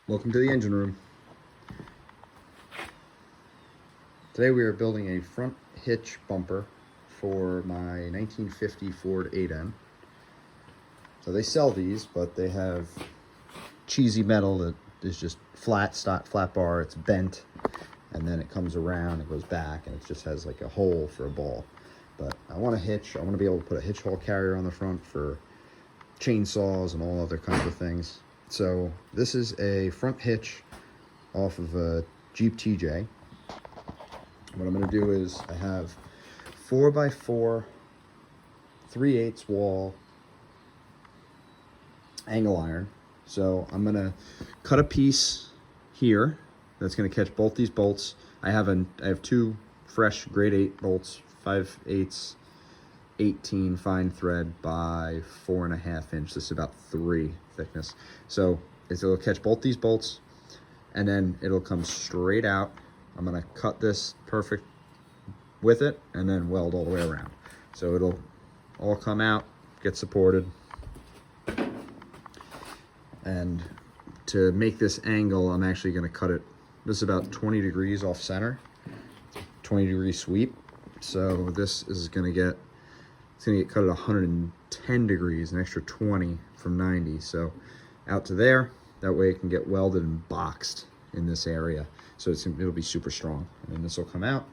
Welcome to the engine room. Today we are building a front hitch bumper for my 1950 Ford 8N. So they sell these, but they have cheesy metal that is just flat bar, it's bent, and then it comes around, it goes back, and it just has like a hole for a ball. But I want a hitch. I want to be able to put a hitch haul carrier on the front for chainsaws and all other kinds of things. So this is a front hitch off of a Jeep TJ. What I'm going to do is I have 4x4 3/8 wall angle iron. So I'm going to cut a piece here that's going to catch both these bolts. I have two fresh grade 8 bolts, 5/8 18 fine thread by 4.5 inch. This is about 3 thickness. So it'll catch both these bolts and then it'll come straight out. I'm gonna cut this perfect with it and then weld all the way around. So it'll all come out, get supported. And to make this angle, I'm actually gonna cut it. This is about 20 degrees off center, 20-degree sweep. So this is gonna get, it's gonna get cut at 110 degrees, an extra 20 from 90. So out to there, that way it can get welded and boxed in this area. So it'll be super strong. And then this will come out,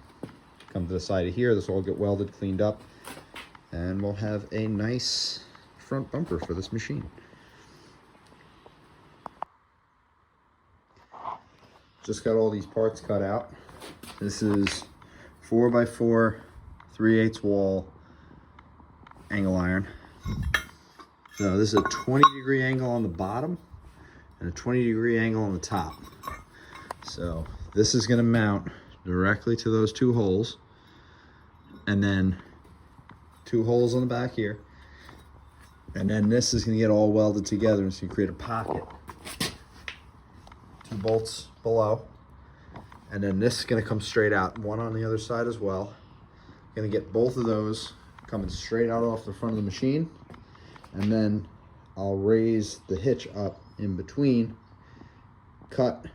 come to the side of here, this will all get welded, cleaned up, and we'll have a nice front bumper for this machine. Just got all these parts cut out. This is 4x4 3/8 wall angle iron. So this is a 20-degree angle on the bottom and a 20-degree angle on the top. So this is going to mount directly to those two holes, and then 2 holes on the back here, and then this is going to get all welded together, and so you create a pocket. 2 bolts below, and then this is going to come straight out, one on the other side as well. Going to get both of those coming straight out off the front of the machine, and then I'll raise the hitch up in between, cut,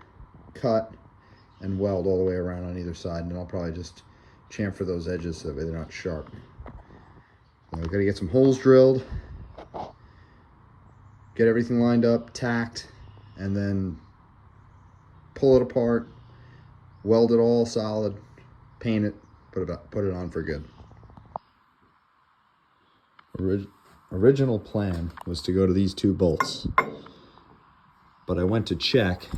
and weld all the way around on either side, and then I'll probably just chamfer those edges so that way they're not sharp. Now we've got to get some holes drilled, get everything lined up, tacked, and then pull it apart, weld it all solid, paint it, put it on for good. Original plan was to go to these 2 bolts, but I went to check.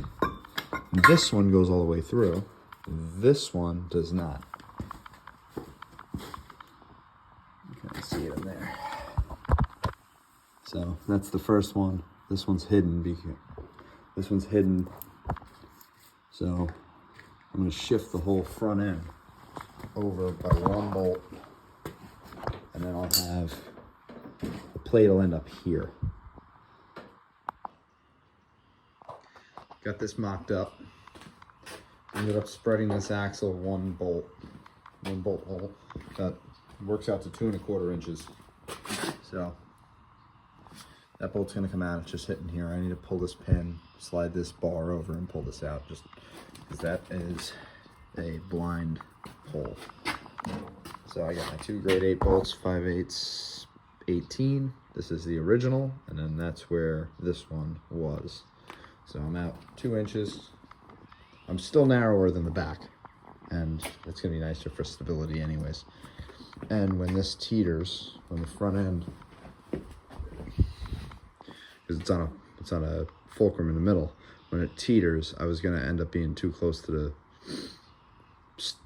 This one goes all the way through. This one does not. You can see it in there. So that's the first one. This one's hidden. This one's hidden. So I'm going to shift the whole front end over by 1 bolt, and then I'll have the plate will end up here. Got this mocked up. Ended up spreading this axle 1 bolt hole. That works out to 2¼ inches. So that bolt's gonna come out. It's just hitting here. I need to pull this pin, slide this bar over, and pull this out, just because that is a blind hole. So I got my 2 grade 8 bolts, 5/8 18. This is the original, and then that's where this one was. So I'm out 2 inches. I'm still narrower than the back, and it's gonna be nicer for stability anyways. And when this teeters, when the front end, because it's on a fulcrum in the middle, when it teeters, I was gonna end up being too close to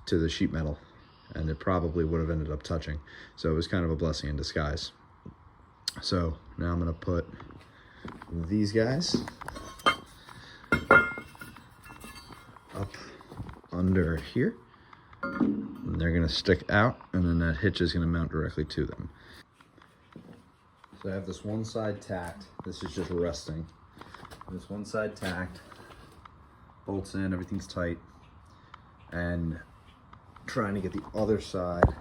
the sheet metal, and it probably would have ended up touching. So it was kind of a blessing in disguise. So now I'm gonna put these guys up under here, and they're gonna stick out, and then that hitch is gonna mount directly to them. So I have this one side tacked. This is just resting. This one side tacked, bolts in, everything's tight, and trying to get the other side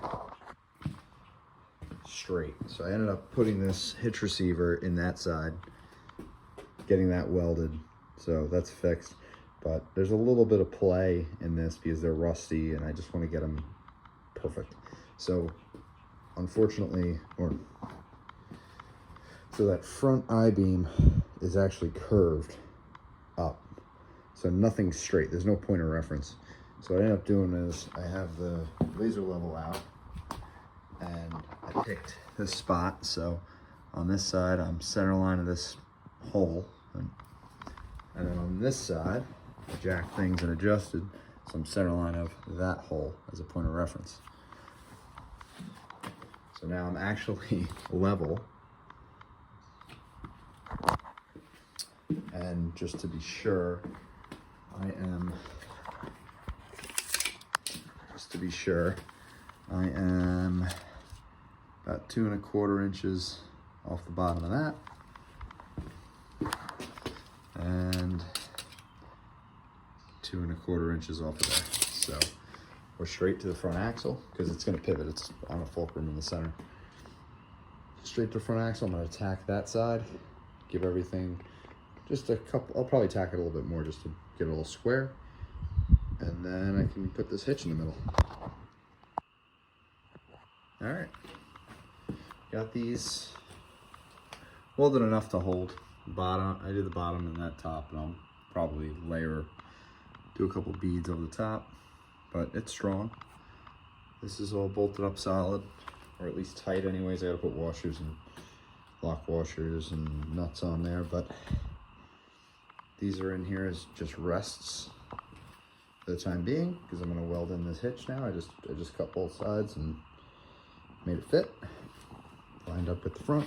straight. So I ended up putting this hitch receiver in that side, getting that welded, So that's fixed. But there's a little bit of play in this because they're rusty and I just want to get them perfect. So unfortunately, so that front I-beam is actually curved up. So nothing's straight. There's no point of reference. So what I end up doing is I have the laser level out and I picked this spot. So on this side, I'm center line of this hole. And then on this side, I jacked things and adjusted. So I'm center line of that hole as a point of reference. So now I'm actually level. And just to be sure, I am about 2 1/4 inches off the bottom of that. And 2 1/4 inches off of there. So we're straight to the front axle because it's going to pivot. It's on a fulcrum in the center. Straight to the front axle. I'm going to tack that side, give everything just a couple. I'll probably tack it a little bit more just to get it a little square. And then I can put this hitch in the middle. All right. Got these welded enough to hold bottom. I did the bottom and that top, and I'll probably do a couple beads over the top, but it's strong. This is all bolted up solid, or at least tight anyways. I gotta put washers and lock washers and nuts on there, but these are in here as just rests for the time being because I'm gonna weld in this hitch now. I just cut both sides and made it fit. Lined up at the front.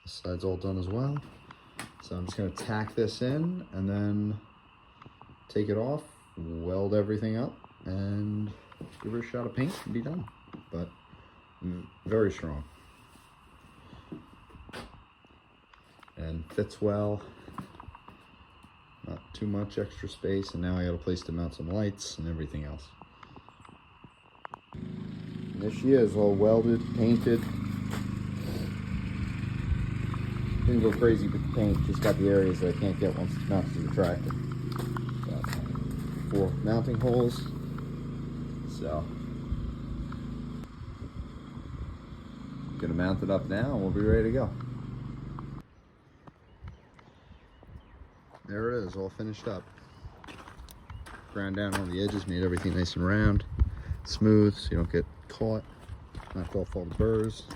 This side's all done as well. So I'm just gonna tack this in and then take it off, weld everything up, and give her a shot of paint and be done. But very strong. And fits well. Not too much extra space, and now I got a place to mount some lights and everything else. And there she is, all welded, painted. Didn't go crazy with the paint, just got the areas that I can't get once it's mounted to the tractor. Got 4 mounting holes. So gonna mount it up now and we'll be ready to go. There it is, all finished up. Ground down all the edges, made everything nice and round, smooth, so you don't get caught. Knocked off all the burrs.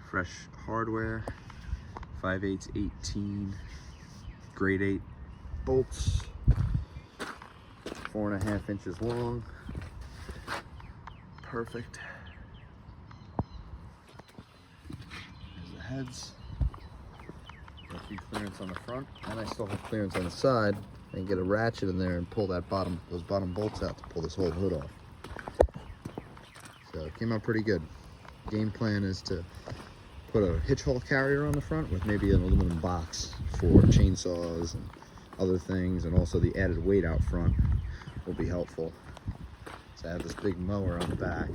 Fresh hardware, 5/8 18 grade 8 bolts, 4 1/2 inches long. Perfect. There's the heads. Got a few clearance on the front, and I still have clearance on the side. I can get a ratchet in there and pull those bottom bolts out to pull this whole hood off. So it came out pretty good. Game plan is to put a hitch haul carrier on the front with maybe an aluminum box for chainsaws and other things, and also the added weight out front will be helpful. So I have this big mower on the back,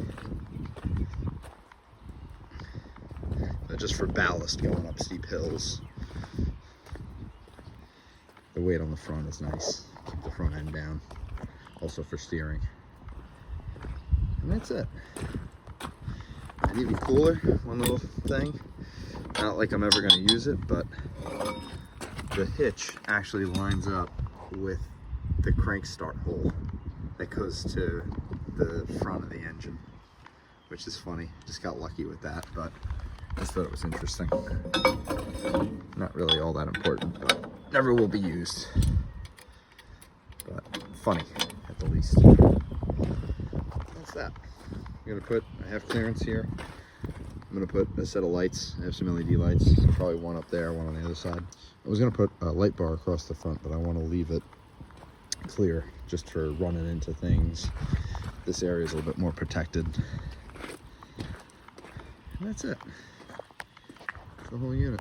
just for ballast going up steep hills. The weight on the front is nice. Keep the front end down. Also for steering. And that's it. And even cooler, one little thing. Not like I'm ever going to use it, but the hitch actually lines up with the crank start hole that goes to the front of the engine, which is funny. Just got lucky with that, but I just thought it was interesting. Not really all that important, but never will be used. But funny, at the least. That's that. I have clearance here. I'm gonna put a set of lights. I have some LED lights, probably one up there, one on the other side. I was gonna put a light bar across the front, but I want to leave it clear just for running into things. This area is a little bit more protected. And that's it. The whole unit.